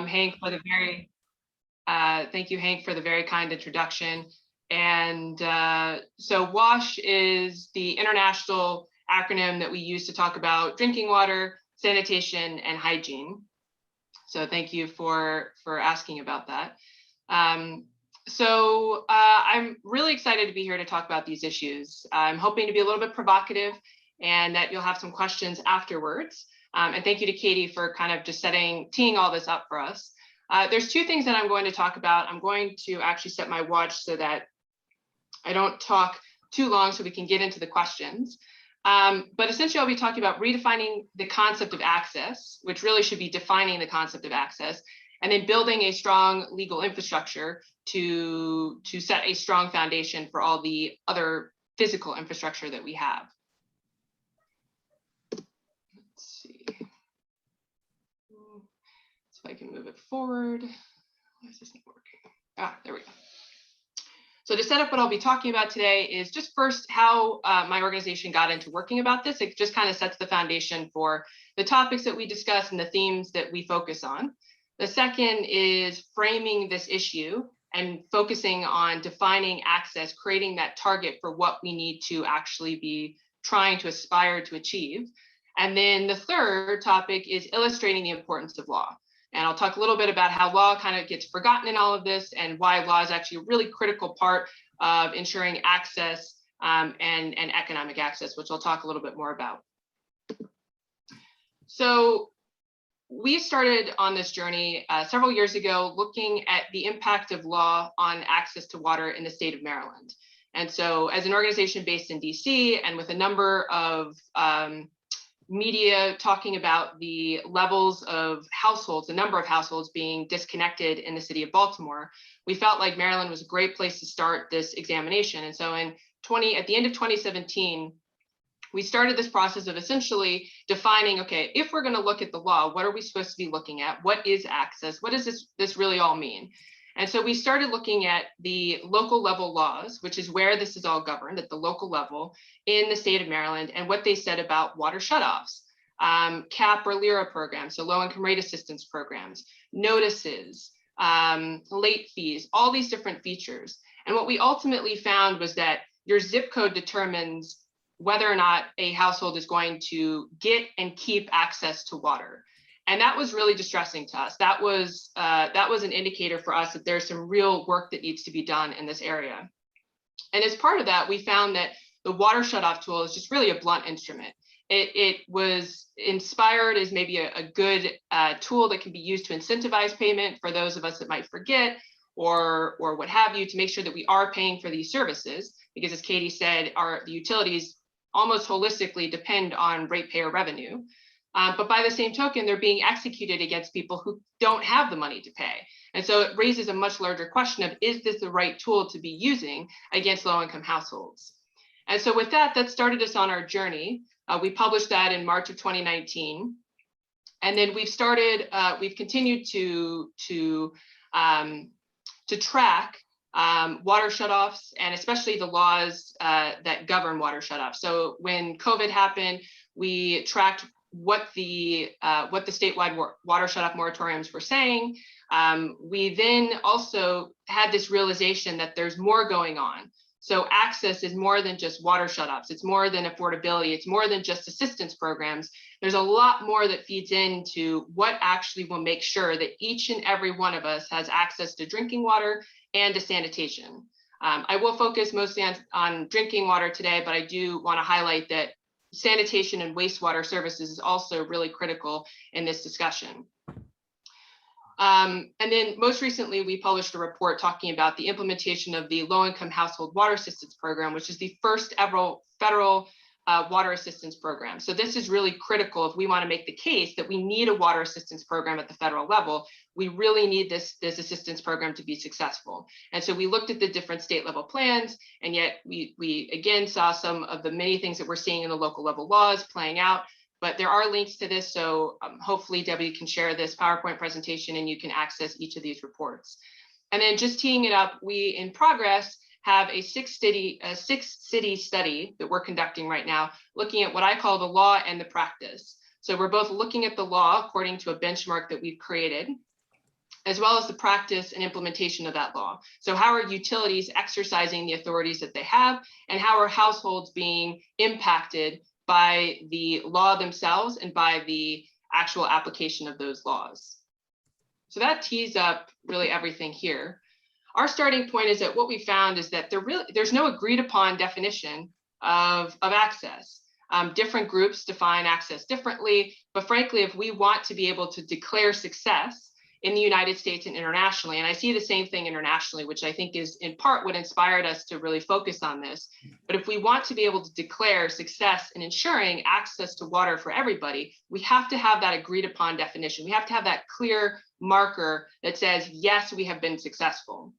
Hank, for the very thank you, Hank, for the very kind introduction. And so WASH is the international acronym that we use to talk about drinking water, sanitation, and hygiene. So thank you for asking about that. I'm really excited to be here to talk about these issues. I'm hoping to be a little bit provocative and that you'll have some questions afterwards. And thank you to Katie for kind of just teeing all this up for us. There's two things that I'm going to talk about. I'm going to actually set my watch so that I don't talk too long so we can get into the questions. But essentially, I'll be talking about redefining the concept of access, which really should be defining the concept of access, and then building a strong legal infrastructure to set a strong foundation for all the other physical infrastructure that we have. Let's see. So if I can move it forward. Why is this not working? There we go. So to set up what I'll be talking about today is just first how my organization got into working about this. It just kind of sets the foundation for the topics that we discuss and the themes that we focus on. The second is framing this issue and focusing on defining access, creating that target for what we need to actually be trying to aspire to achieve. And then the third topic is illustrating the importance of law. And I'll talk a little bit about how law kind of gets forgotten in all of this and why law is actually a really critical part of ensuring access and economic access, which I'll talk a little bit more about. So we started on this journey several years ago, looking at the impact of law on access to water in the state of Maryland. And so as an organization based in DC and with a number of media talking about the levels of households, the number of households being disconnected in the city of Baltimore, we felt like Maryland was a great place to start this examination. And so at the end of 2017, we started this process of essentially defining, okay, if we're going to look at the law, what are we supposed to be looking at? What is access? What does this really all mean? And so we started looking at the local level laws, which is where this is all governed at the local level in the state of Maryland, and what they said about water shutoffs, CAP or LIRA programs, so low income rate assistance programs, notices, late fees, all these different features. And what we ultimately found was that your zip code determines whether or not a household is going to get and keep access to water. And that was really distressing to us. That was an indicator for us that there's some real work that needs to be done in this area. And as part of that, we found that the water shutoff tool is just really a blunt instrument. It was inspired as maybe a good tool that can be used to incentivize payment for those of us that might forget or what have you, to make sure that we are paying for these services. Because as Katie said, the utilities almost holistically depend on ratepayer revenue. But by the same token, they're being executed against people who don't have the money to pay. And so it raises a much larger question of, is this the right tool to be using against low-income households? And so with that started us on our journey. We published that in March of 2019. And then we've continued to track water shutoffs, and especially the laws that govern water shutoffs. So when COVID happened, we tracked what the statewide water shutoff moratoriums were saying. We then also had this realization that there's more going on. So access is more than just water shutoffs. It's more than affordability. It's more than just assistance programs. There's a lot more that feeds into what actually will make sure that each and every one of us has access to drinking water and to sanitation. I will focus mostly on drinking water today, but I do want to highlight that sanitation and wastewater services is also really critical in this discussion. And then most recently, we published a report talking about the implementation of the low-income household water assistance program, which is the first ever federal water assistance program. So this is really critical if we want to make the case that we need a water assistance program at the federal level. We really need this assistance program to be successful. And so we looked at the different state level plans, and yet we again saw some of the many things that we're seeing in the local level laws playing out. But there are links to this, so hopefully Debbie can share this PowerPoint presentation and you can access each of these reports. And then just teeing it up, we in progress have a six city study that we're conducting right now, looking at what I call the law and the practice. So we're both looking at the law according to a benchmark that we've created, as well as the practice and implementation of that law. So how are utilities exercising the authorities that they have, and how are households being impacted by the law themselves and by the actual application of those laws? So that tees up really everything here. Our starting point is that what we found is that there's no agreed upon definition of access. Different groups define access differently, but frankly, if we want to be able to declare success in the United States and internationally, and I see the same thing internationally, which I think is in part what inspired us to really focus on this. But if we want to be able to declare success in ensuring access to water for everybody, we have to have that agreed upon definition. We have to have that clear marker that says, yes, we have been successful.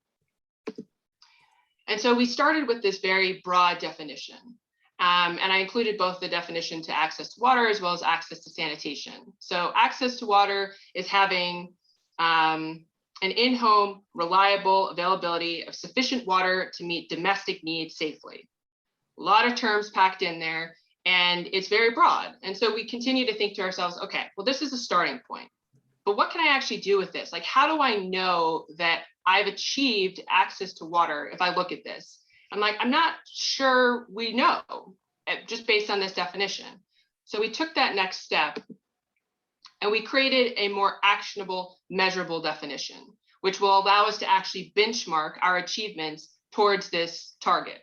And so we started with this very broad definition. And I included both the definition to access to water as well as access to sanitation. So access to water is having an in-home reliable availability of sufficient water to meet domestic needs safely. A lot of terms packed in there, and it's very broad. And so we continue to think to ourselves, okay, well, this is a starting point, but what can I actually do with this? Like, how do I know that I've achieved access to water if I look at this? I'm like, I'm not sure we know just based on this definition. So we took that next step and we created a more actionable, measurable definition, which will allow us to actually benchmark our achievements towards this target.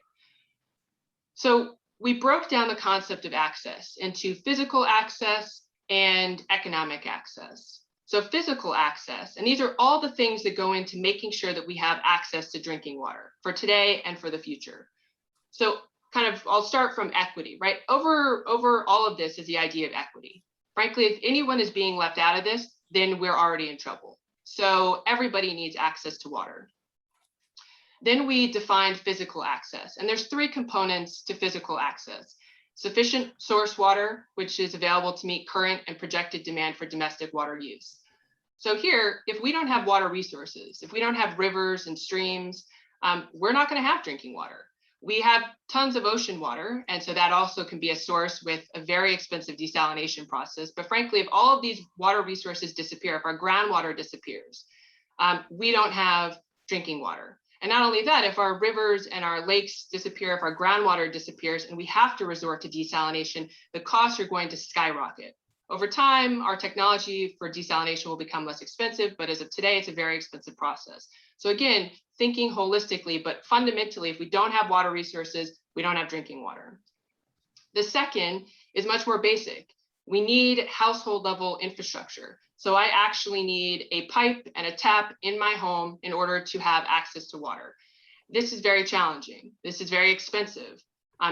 So we broke down the concept of access into physical access and economic access. So physical access, and these are all the things that go into making sure that we have access to drinking water for today and for the future. So I'll start from equity, right? Over all of this is the idea of equity. Frankly, if anyone is being left out of this, then we're already in trouble. So everybody needs access to water. Then we defined physical access, and there's 3 components to physical access. Sufficient source water, which is available to meet current and projected demand for domestic water use. So here, if we don't have water resources, if we don't have rivers and streams, we're not going to have drinking water. We have tons of ocean water, and so that also can be a source with a very expensive desalination process. But frankly, if all of these water resources disappear, if our groundwater disappears, we don't have drinking water. And not only that, if our rivers and our lakes disappear, if our groundwater disappears and we have to resort to desalination, the costs are going to skyrocket. Over time, our technology for desalination will become less expensive, but as of today, it's a very expensive process. So again, thinking holistically, but fundamentally, if we don't have water resources, we don't have drinking water. The second is much more basic. We need household level infrastructure. So I actually need a pipe and a tap in my home in order to have access to water. This is very challenging. This is very expensive.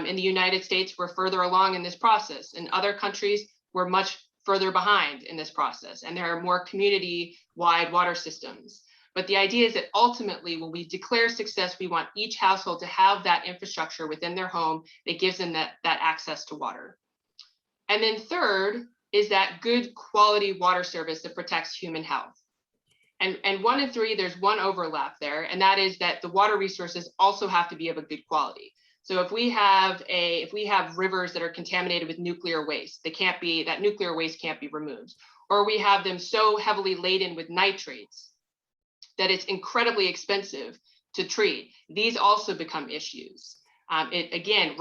In the United States, we're further along in this process. In other countries, we're much further behind in this process, and there are more community-wide water systems. But the idea is that ultimately, when we declare success, we want each household to have that infrastructure within their home that gives them that access to water. And then third is that good quality water service that protects human health. And 1 and 3, there's one overlap there, and that is that the water resources also have to be of a good quality. So if we have rivers that are contaminated with nuclear waste, that nuclear waste can't be removed, or we have them so heavily laden with nitrates that it's incredibly expensive to treat, these also become issues. It again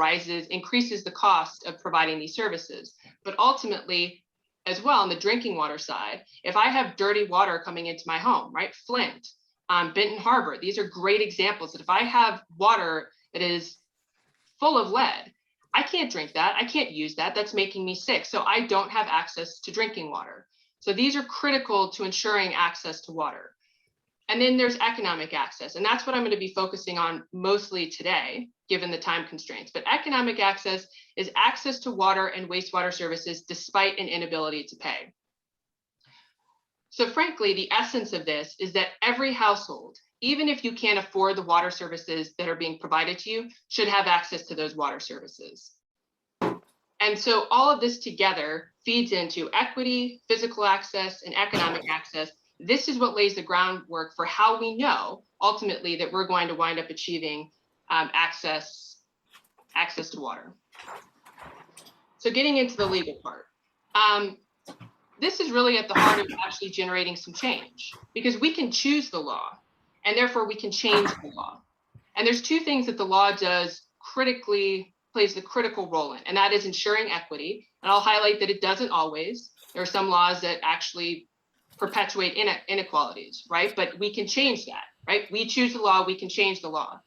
increases the cost of providing these services. But ultimately, as well, on the drinking water side, if I have dirty water coming into my home, right? Flint, Benton Harbor, these are great examples that if I have water that is full of lead, I can't drink that. I can't use that. That's making me sick. So I don't have access to drinking water. So these are critical to ensuring access to water. And then there's economic access, and that's what I'm going to be focusing on mostly today, given the time constraints. But economic access is access to water and wastewater services despite an inability to pay. So frankly, the essence of this is that every household, even if you can't afford the water services that are being provided to you, should have access to those water services. And so all of this together feeds into equity, physical access, and economic access. This is what lays the groundwork for how we know ultimately that we're going to wind up achieving access to water. So getting into the legal part. this is really at the heart of actually generating some change, because we can choose the law and therefore we can change the law. And there's two things that the law does plays the critical role in, and that is ensuring equity. And I'll highlight that it doesn't always. There are some laws that actually perpetuate inequalities, right? But we can change that, right? We choose the law, we can change the law.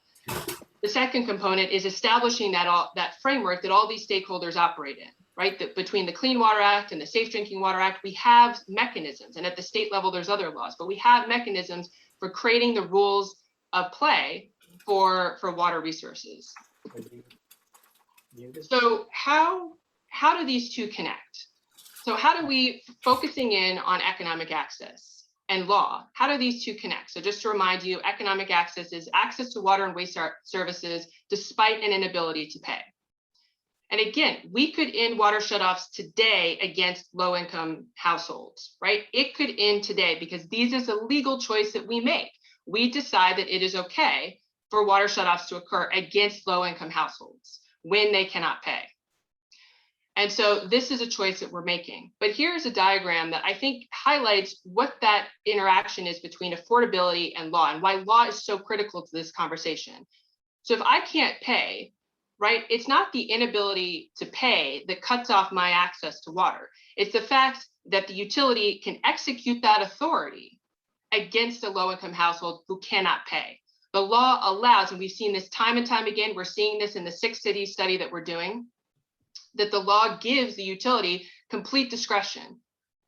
The second component is establishing that framework that all these stakeholders operate in, right? That between the Clean Water Act and the Safe Drinking Water Act, we have mechanisms, and at the state level, there's other laws, but we have mechanisms for creating the rules of play for water resources. So how do these two connect? So how do we, focusing in on economic access and law, how do these two connect? So just to remind you, economic access is access to water and waste services despite an inability to pay. And again, we could end water shutoffs today against low-income households, right? It could end today because this is a legal choice that we make. We decide that it is okay for water shutoffs to occur against low-income households when they cannot pay. And so this is a choice that we're making. But here's a diagram that I think highlights what that interaction is between affordability and law, and why law is so critical to this conversation. So if I can't pay, right, it's not the inability to pay that cuts off my access to water. It's the fact that the utility can execute that authority against a low-income household who cannot pay. The law allows, and we've seen this time and time again, we're seeing this in the 6 cities study that we're doing, that the law gives the utility complete discretion.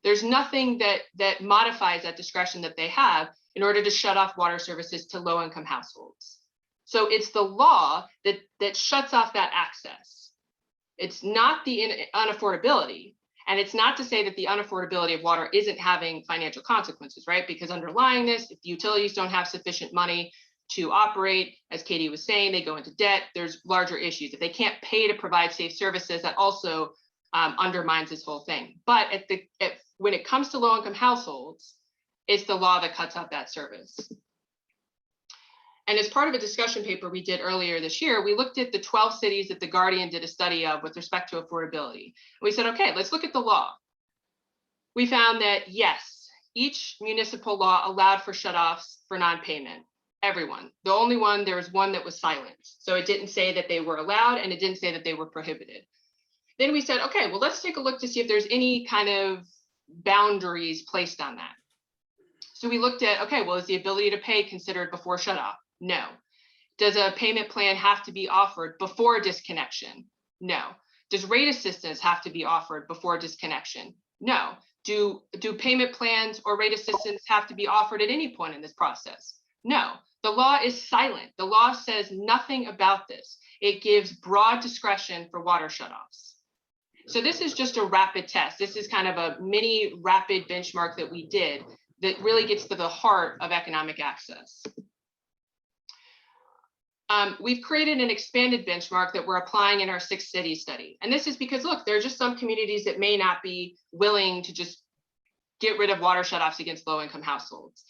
There's nothing that modifies that discretion that they have in order to shut off water services to low-income households. So it's the law that shuts off that access. It's not the unaffordability. And it's not to say that the unaffordability of water isn't having financial consequences, right? Because underlying this, if the utilities don't have sufficient money to operate, as Katie was saying, they go into debt, there's larger issues. If they can't pay to provide safe services, that also undermines this whole thing. But when it comes to low-income households, it's the law that cuts off that service. And as part of a discussion paper we did earlier this year, we looked at the 12 cities that The Guardian did a study of with respect to affordability. We said, okay, let's look at the law. We found that yes, each municipal law allowed for shutoffs for non-payment. Everyone. The only one, there was one that was silent. So it didn't say that they were allowed, and it didn't say that they were prohibited. Then we said, okay, well, let's take a look to see if there's any kind of boundaries placed on that. So we looked at, okay, well, is the ability to pay considered before shutoff? No. Does a payment plan have to be offered before disconnection? No. Does rate assistance have to be offered before disconnection? No. Do payment plans or rate assistance have to be offered at any point in this process? No. The law is silent. The law says nothing about this. It gives broad discretion for water shutoffs. So this is just a rapid test. This is kind of a mini rapid benchmark that we did that really gets to the heart of economic access. We've created an expanded benchmark that we're applying in our 6 city study. And this is because, look, there are just some communities that may not be willing to just get rid of water shutoffs against low-income households.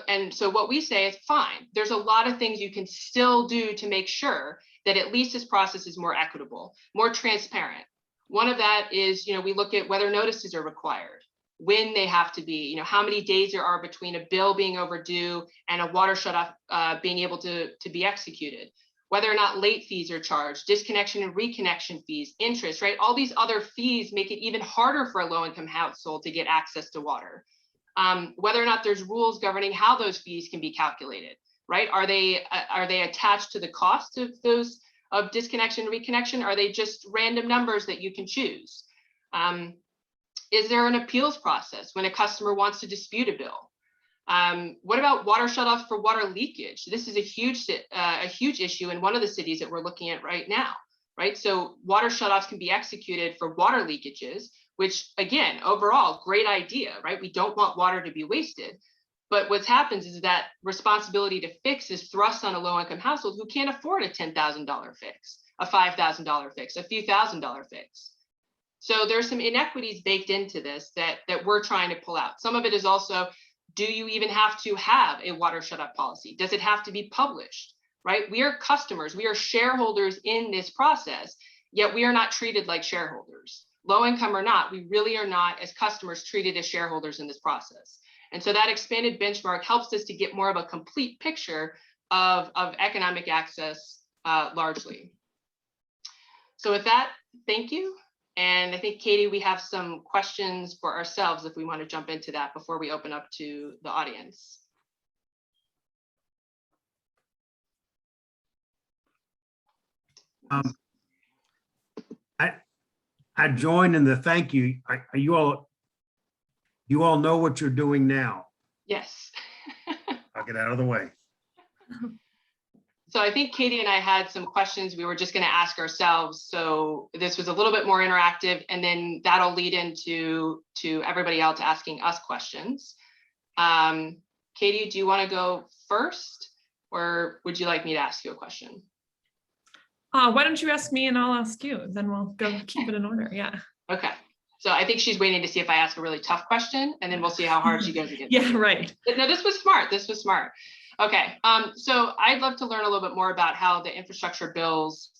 And so what we say is fine. There's a lot of things you can still do to make sure that at least this process is more equitable, more transparent. One of that is, we look at whether notices are required, when they have to be, how many days there are between a bill being overdue and a water shutoff being able to be executed, whether or not late fees are charged, disconnection and reconnection fees, interest, right? All these other fees make it even harder for a low-income household to get access to water. Whether or not there's rules governing how those fees can be calculated, right? Are they attached to the cost of those of disconnection and reconnection? Are they just random numbers that you can choose? Is there an appeals process when a customer wants to dispute a bill? What about water shutoffs for water leakage? This is a huge issue in one of the cities that we're looking at right now, right? So water shutoffs can be executed for water leakages, which again, overall, great idea, right? We don't want water to be wasted. But what happens is that responsibility to fix is thrust on a low-income household who can't afford a $10,000 fix, a $5,000 fix, a few $1,000 fix. So there's some inequities baked into this that we're trying to pull out. Some of it is also, do you even have to have a water shutoff policy? Does it have to be published, right? We are customers, we are shareholders in this process, yet we are not treated like shareholders. low income or not, we really are not, as customers, treated as shareholders in this process. And so that expanded benchmark helps us to get more of a complete picture of economic access largely. So with that, thank you. And I think, Katie, we have some questions for ourselves if we want to jump into that before we open up to the audience. I join in the thank you. You all know what you're doing now? Yes. I'll get out of the way. So I think Katie and I had some questions we were just going to ask ourselves. So this was a little bit more interactive, and then that'll lead into everybody else asking us questions. Katie, do you want to go first, or would you like me to ask you a question? Why don't you ask me and I'll ask you, then we'll go keep it in order. Yeah. Okay. So I think she's waiting to see if I ask a really tough question, and then we'll see how hard she goes against. Yeah, right. No, this was smart. This was smart. Okay. So I'd love to learn a little bit more about how the infrastructure bills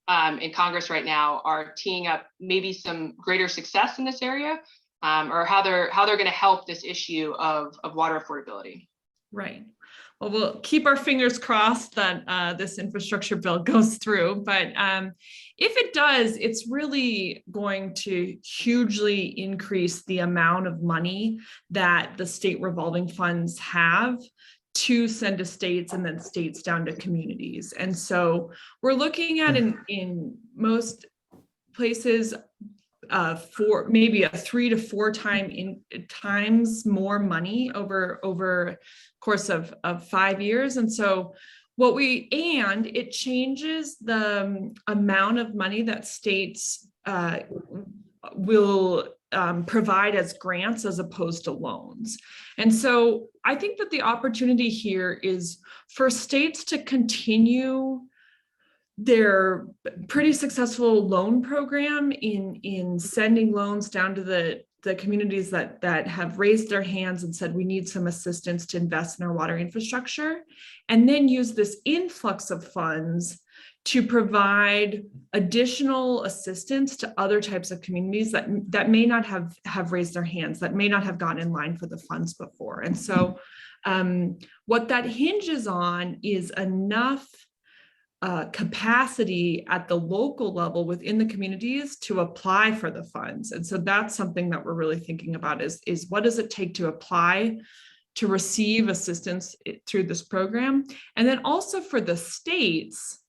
in Congress right now are teeing up maybe some greater success in this area, or how they're going to help this issue of water affordability. Right. Well, we'll keep our fingers crossed that this infrastructure bill goes through. But if it does, it's really going to hugely increase the amount of money that the state revolving funds have to send to states and then states down to communities. And so we're looking at in most places for maybe a 3 to 4 times more money over course of 5 years. And so it changes the amount of money that states will provide as grants as opposed to loans. And so I think that the opportunity here is for states to continue their pretty successful loan program in sending loans down to the communities that have raised their hands and said, we need some assistance to invest in our water infrastructure, and then use this influx of funds to provide additional assistance to other types of communities that may not have raised their hands, that may not have gotten in line for the funds before. And so what that hinges on is enough capacity at the local level within the communities to apply for the funds. And so that's something that we're really thinking about is what does it take to apply to receive assistance through this program? And then also for the states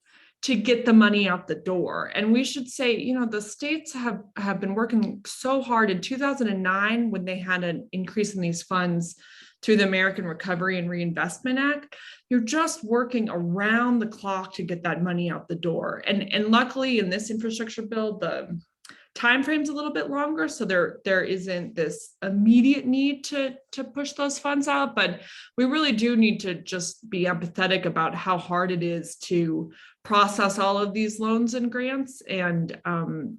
to get the money out the door. And we should say, the states have been working so hard. In 2009, when they had an increase in these funds through the American Recovery and Reinvestment Act, you're just working around the clock to get that money out the door. And luckily in this infrastructure bill, the time frame's a little bit longer, so there isn't this immediate need to push those funds out, but we really do need to just be empathetic about how hard it is to process all of these loans and grants, and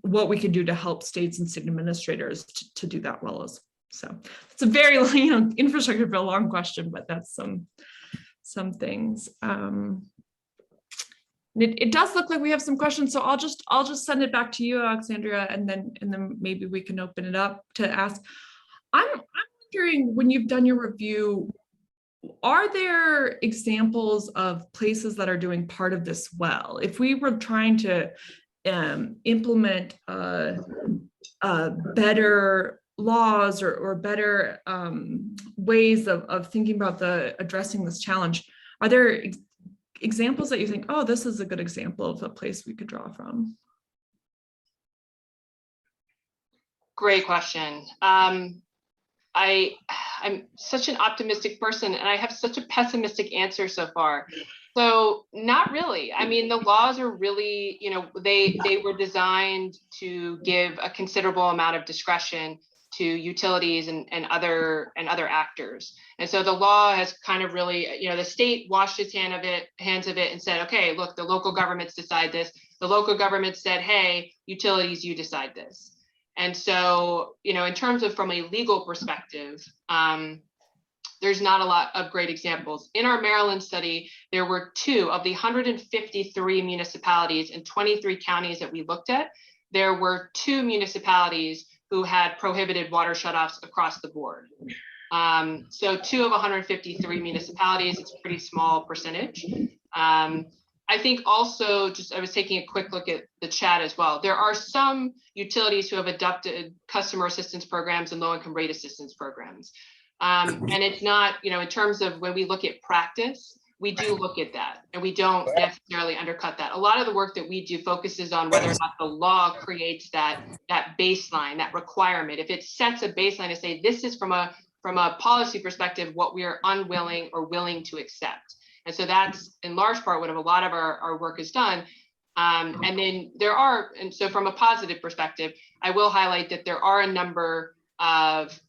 what we can do to help states and state administrators to do that well. So it's a very infrastructure bill long question, but that's some things. It does look like we have some questions, so I'll just send it back to you, Alexandra, and then maybe we can open it up to ask. I'm wondering, when you've done your review, are there examples of places that are doing part of this well? If we were trying to implement better laws or better ways of thinking about addressing this challenge, are there examples that you think, oh, this is a good example of a place we could draw from? Great question. I'm such an optimistic person, and I have such a pessimistic answer so far. So not really. I mean, the laws are really, they were designed to give a considerable amount of discretion to utilities and other actors. And so the law has kind of really, the state washed its hands of it and said, okay, look, the local governments decide this. The local government said, hey, utilities, you decide this. And so, in terms of from a legal perspective, there's not a lot of great examples. In our Maryland study, there were 2 of the 153 municipalities in 23 counties that we looked at. there were 2 municipalities who had prohibited water shutoffs across the board. So 2 of 153 municipalities, it's a pretty small percentage. I think also, I was taking a quick look at the chat as well. There are some utilities who have adopted customer assistance programs and low-income rate assistance programs. And it's not, in terms of when we look at practice, we do look at that and we don't necessarily undercut that. A lot of the work that we do focuses on whether or not the law creates that baseline, that requirement. If it sets a baseline to say, this is from a policy perspective, what we are unwilling or willing to accept. And so that's in large part what a lot of our work is done. And then and so from a positive perspective, I will highlight that there are a number of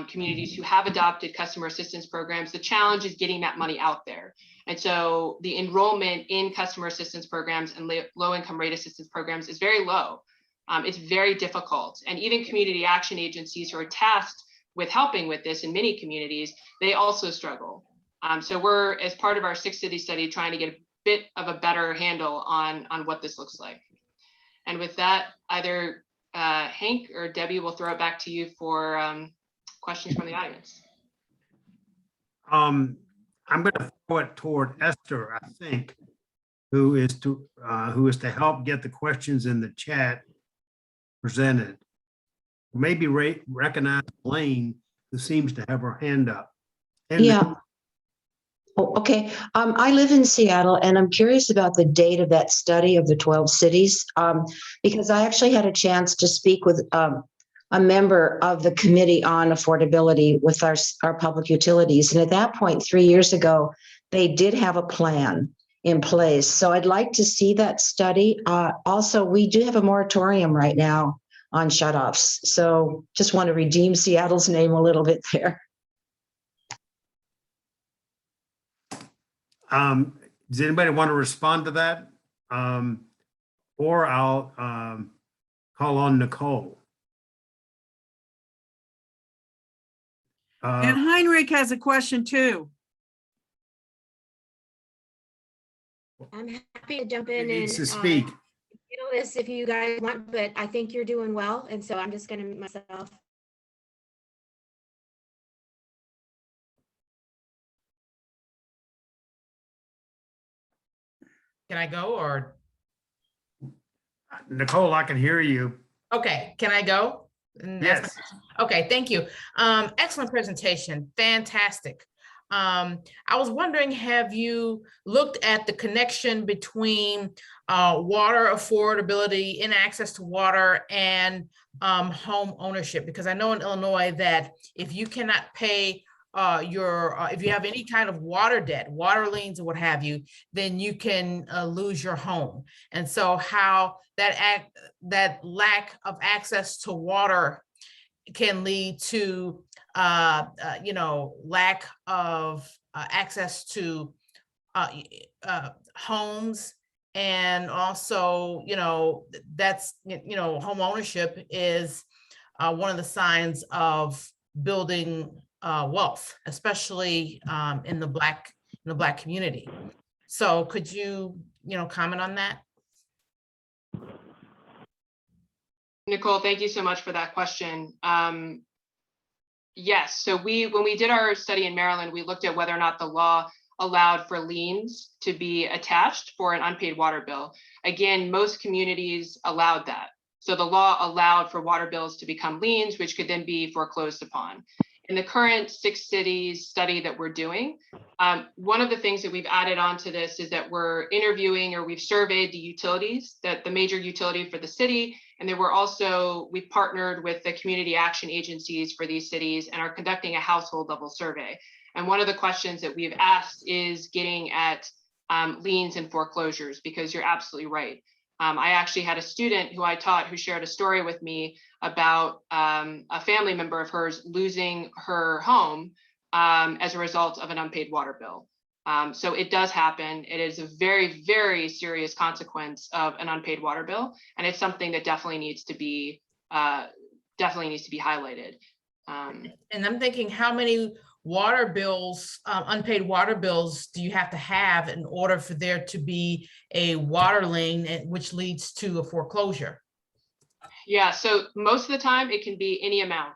communities who have adopted customer assistance programs. The challenge is getting that money out there. And so the enrollment in customer assistance programs and low income rate assistance programs is very low. It's very difficult. And even community action agencies who are tasked with helping with this in many communities, they also struggle. So we're, as part of our 6-city study, trying to get a bit of a better handle on what this looks like. And with that, either Hank or Debbie will throw it back to you for questions from the audience. I'm going to throw it toward Esther, I think, who is to help get the questions in the chat presented. Maybe recognize Blaine, who seems to have her hand up. Yeah. Oh, okay. I live in Seattle, and I'm curious about the date of that study of the 12 cities, because I actually had a chance to speak with a member of the Committee on Affordability with our public utilities. And at that point, 3 years ago, they did have a plan in place. So I'd like to see that study. Also, we do have a moratorium right now on shutoffs. So just want to redeem Seattle's name a little bit there. Does anybody want to respond to that? Or I'll call on Nicole. And Heinrich has a question too. I'm happy to jump in Needs and to speak. handle this if you guys want, but I think you're doing well. And so I'm just going to mute myself. Can I go or? Nicole, I can hear you. Okay, can I go? Yes. Okay, thank you. Excellent presentation, fantastic. I was wondering, have you looked at the connection between water affordability, in access to water, and home ownership? Because I know in Illinois that if you cannot pay if you have any kind of water debt, water liens or what have you, then you can lose your home. And so how that lack of access to water can lead to lack of access to homes, and also that's home ownership is one of the signs of building wealth, especially in the Black community. So could you comment on that? Nicole, thank you so much for that question. Yes, so when we did our study in Maryland, we looked at whether or not the law allowed for liens to be attached for an unpaid water bill. Again, most communities allowed that. So the law allowed for water bills to become liens, which could then be foreclosed upon. In the current 6 cities study that we're doing, one of the things that we've added on to this is that we're interviewing, or we've surveyed the utilities, that the major utility for the city, and then we've partnered with the community action agencies for these cities and are conducting a household level survey. And one of the questions that we've asked is getting at liens and foreclosures, because you're absolutely right. I actually had a student who I taught who shared a story with me about a family member of hers losing her home as a result of an unpaid water bill. So it does happen. It is a very, very serious consequence of an unpaid water bill, and it's something that definitely needs to be highlighted. And I'm thinking, how many water bills, unpaid water bills, do you have to have in order for there to be a water lien, which leads to a foreclosure? Yeah, so most of the time it can be any amount.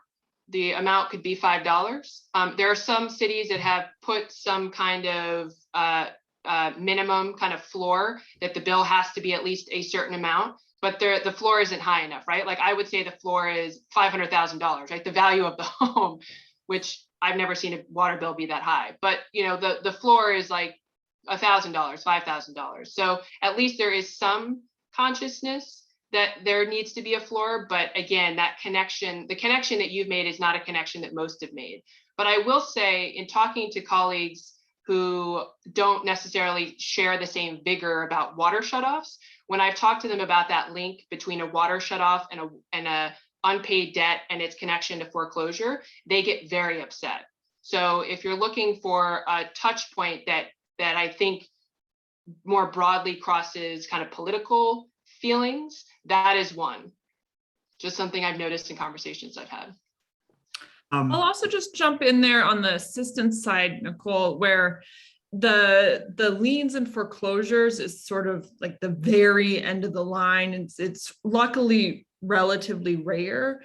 The amount could be $5. There are some cities that have put some kind of minimum kind of floor that the bill has to be at least a certain amount, but the floor isn't high enough, right? Like I would say the floor is $500,000, right? The value of the home, which I've never seen a water bill be that high, but you know, the floor is like $1,000, $5,000. So at least there is some consciousness that there needs to be a floor. But again, that connection, the connection that you've made is not a connection that most have made. But I will say, in talking to colleagues who don't necessarily share the same vigor about water shutoffs, when I've talked to them about that link between a water shutoff and a unpaid debt and its connection to foreclosure, they get very upset. So if you're looking for a touch point that I think more broadly crosses kind of political feelings, that is one. Just something I've noticed in conversations I've had. I'll also just jump in there on the assistance side, Nicole, where the liens and foreclosures is sort of like the very end of the line. It's luckily relatively rare.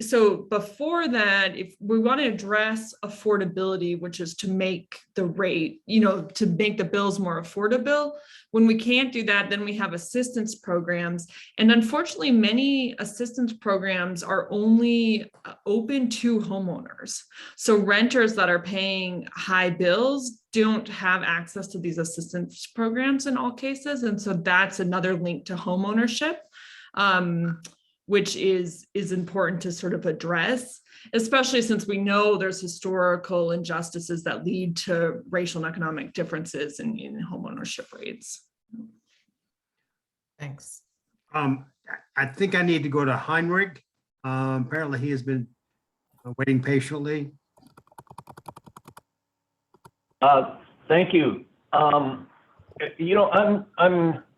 So before that, if we want to address affordability, which is to make the rate, to make the bills more affordable, when we can't do that, then we have assistance programs. And unfortunately, many assistance programs are only open to homeowners. So renters that are paying high bills don't have access to these assistance programs in all cases. And so that's another link to homeownership. Which is important to sort of address, especially since we know there's historical injustices that lead to racial and economic differences in homeownership rates. Thanks. I think I need to go to Heinrich. Apparently he has been waiting patiently. Thank you. I'm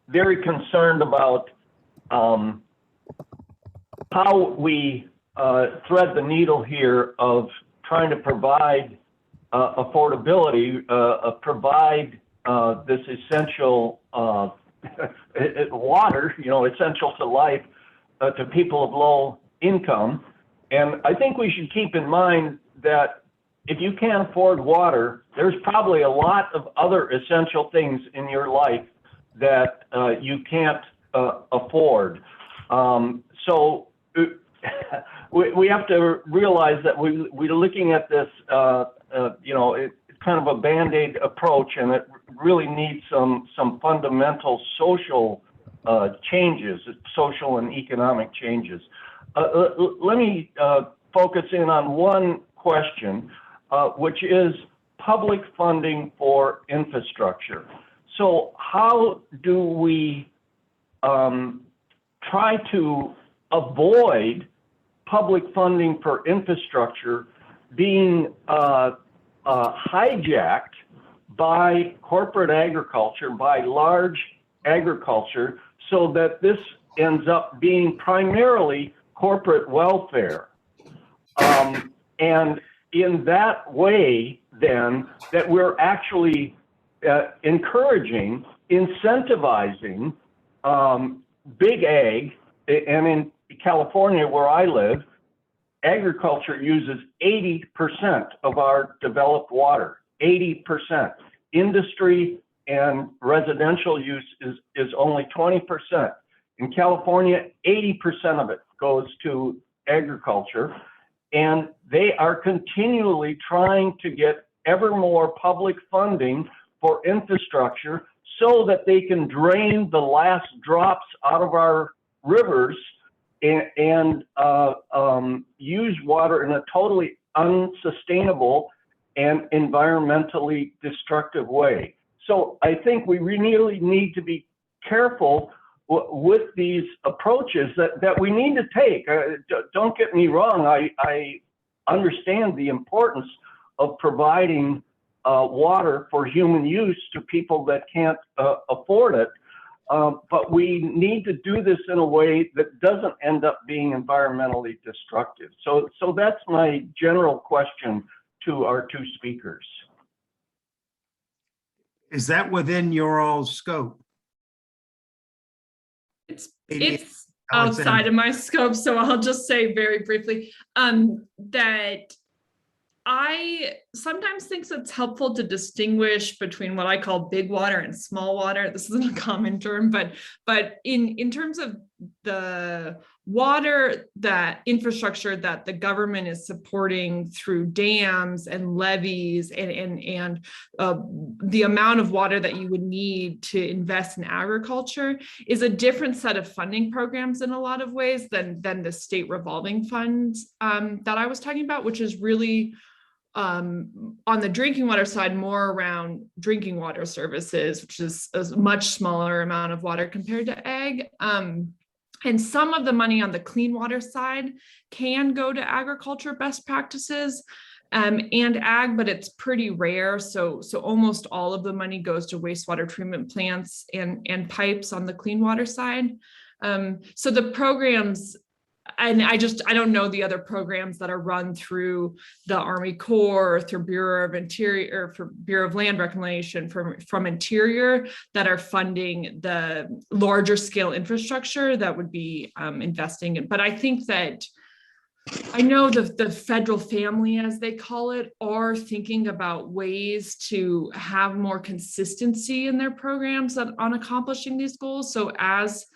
very concerned about how we thread the needle here of trying to provide affordability, provide this essential water, essential to life to people of low income. And I think we should keep in mind that if you can't afford water, there's probably a lot of other essential things in your life that you can't afford. So we have to realize that we're looking at this, it's kind of a Band-Aid approach, and it really needs some fundamental social changes, social and economic changes. Let me focus in on one question, which is public funding for infrastructure. So how do we try to avoid public funding for infrastructure being hijacked by corporate agriculture, by large agriculture, so that this ends up being primarily corporate welfare? And in that way, then, that we're actually encouraging, incentivizing big ag, and in California, where I live, agriculture uses 80% of our developed water, 80%. Industry and residential use is only 20%. In California, 80% of it goes to agriculture, and they are continually trying to get ever more public funding for infrastructure so that they can drain the last drops out of our rivers and use water in a totally unsustainable and environmentally destructive way. So I think we really need to be careful with these approaches that we need to take. Don't get me wrong, I understand the importance of providing water for human use to people that can't afford it. But we need to do this in a way that doesn't end up being environmentally destructive. So that's my general question to our two speakers. Is that within your all's scope? It's outside of my scope, so I'll just say very briefly that I sometimes think it's helpful to distinguish between what I call big water and small water. This isn't a common term, but in terms of the water, that infrastructure that the government is supporting through dams and levees and the amount of water that you would need to invest in agriculture is a different set of funding programs in a lot of ways than the state revolving funds that I was talking about, which is really on the drinking water side, more around drinking water services, which is a much smaller amount of water compared to ag. And some of the money on the clean water side can go to agriculture best practices and ag, but it's pretty rare. So almost all of the money goes to wastewater treatment plants and pipes on the clean water side. So the programs, and I don't know the other programs that are run through the Army Corps, or through Bureau of Interior, or for Bureau of Land Reclamation from Interior that are funding the larger scale infrastructure that would be investing in. But I think that I know the federal family, as they call it, are thinking about ways to have more consistency in their programs on accomplishing these goals. So as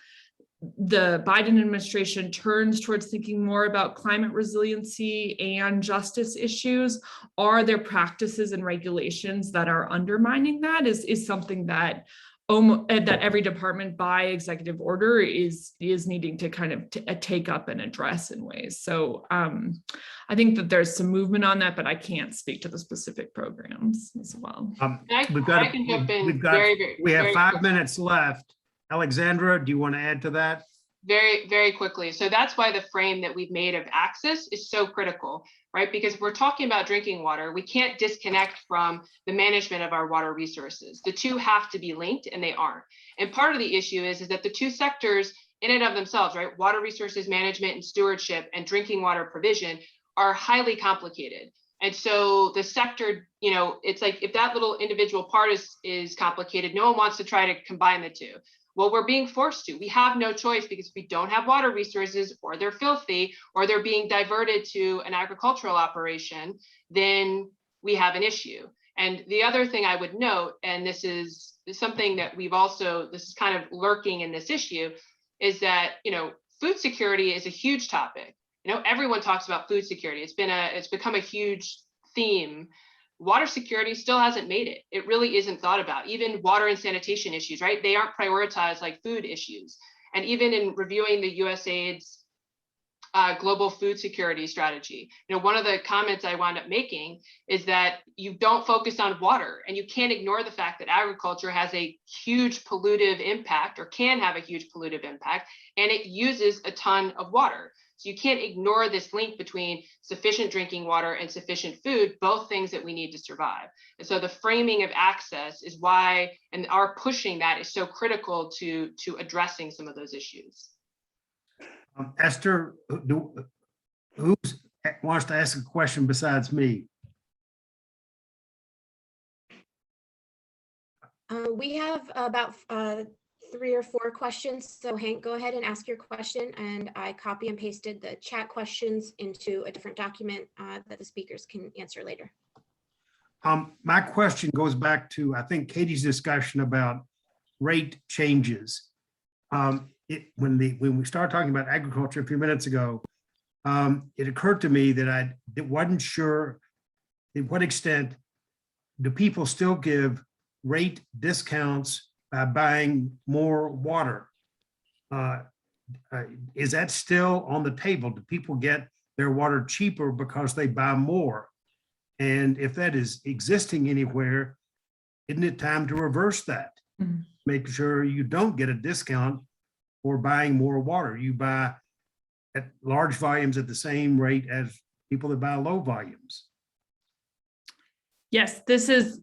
the Biden administration turns towards thinking more about climate resiliency and justice issues, are there practices and regulations that are undermining that is something that that every department by executive order is needing to kind of take up and address in ways. So I think that there's some movement on that, but I can't speak to the specific programs as well. We have 5 minutes left. Alexandra, do you want to add to that? Very, very quickly. So that's why the frame that we've made of access is so critical, right? Because we're talking about drinking water. We can't disconnect from the management of our water resources. The two have to be linked, and they aren't. And part of the issue is that the two sectors in and of themselves, right? Water resources management and stewardship and drinking water provision are highly complicated. And so the sector, it's like if that little individual part is complicated, no one wants to try to combine the two. Well, we're being forced to. We have no choice, because if we don't have water resources, or they're filthy, or they're being diverted to an agricultural operation, then we have an issue. And the other thing I would note, and this is something that this is kind of lurking in this issue, is that, food security is a huge topic. Everyone talks about food security. It's become a huge theme. Water security still hasn't made it. It really isn't thought about. Even water and sanitation issues, right? They aren't prioritized like food issues. And even in reviewing the USAID's global food security strategy, one of the comments I wound up making is that you don't focus on water, and you can't ignore the fact that agriculture has a huge pollutive impact, or can have a huge pollutive impact, and it uses a ton of water. So you can't ignore this link between sufficient drinking water and sufficient food, both things that we need to survive. And so the framing of access is why, and our pushing that is so critical to addressing some of those issues. Esther, who wants to ask a question besides me? We have about 3 or 4 questions. So Hank, go ahead and ask your question. And I copy and pasted the chat questions into a different document that the speakers can answer later. My question goes back to, I think, Katie's discussion about rate changes. When we started talking about agriculture a few minutes ago, it occurred to me that I wasn't sure to what extent do people still give rate discounts by buying more water. Is that still on the table? Do people get their water cheaper because they buy more? And if that is existing anywhere, isn't it time to reverse that? Mm-hmm. Make sure you don't get a discount for buying more water. You buy at large volumes at the same rate as people that buy low volumes. Yes, this is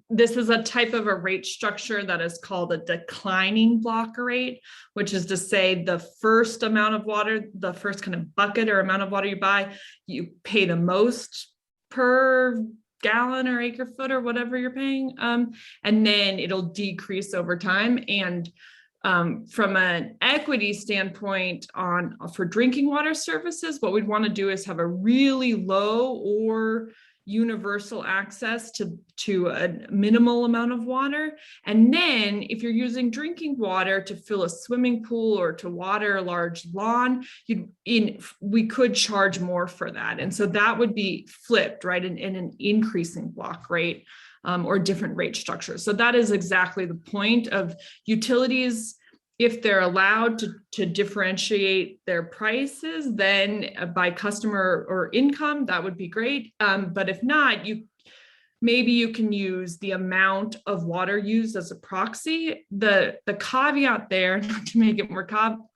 a type of a rate structure that is called a declining block rate, which is to say the first amount of water, the first kind of bucket or amount of water you buy, you pay the most per gallon or acre foot or whatever you're paying. And then it'll decrease over time. And From an equity standpoint for drinking water services, what we'd want to do is have a really low or universal access to a minimal amount of water. And then if you're using drinking water to fill a swimming pool or to water a large lawn, we could charge more for that. And so that would be flipped, right, in an increasing block rate or different rate structures. So that is exactly the point of utilities. If they're allowed to differentiate their prices, then by customer or income, that would be great. But if not, maybe you can use the amount of water used as a proxy. The caveat there, not to make it more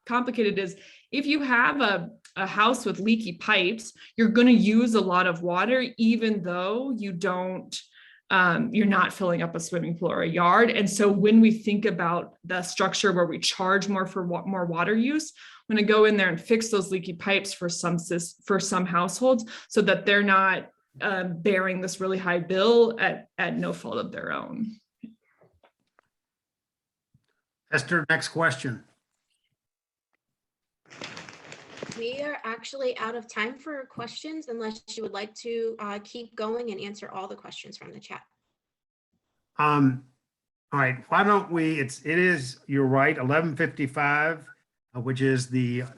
complicated, is if you have a house with leaky pipes, you're going to use a lot of water, even though you don't. You're not filling up a swimming pool or a yard. And so when we think about the structure where we charge more for more water use, I'm going to go in there and fix those leaky pipes for some households so that they're not bearing this really high bill at no fault of their own. Esther, next question. We are actually out of time for questions unless you would like to keep going and answer all the questions from the chat. All right, why don't we, you're right, 11:55, which is the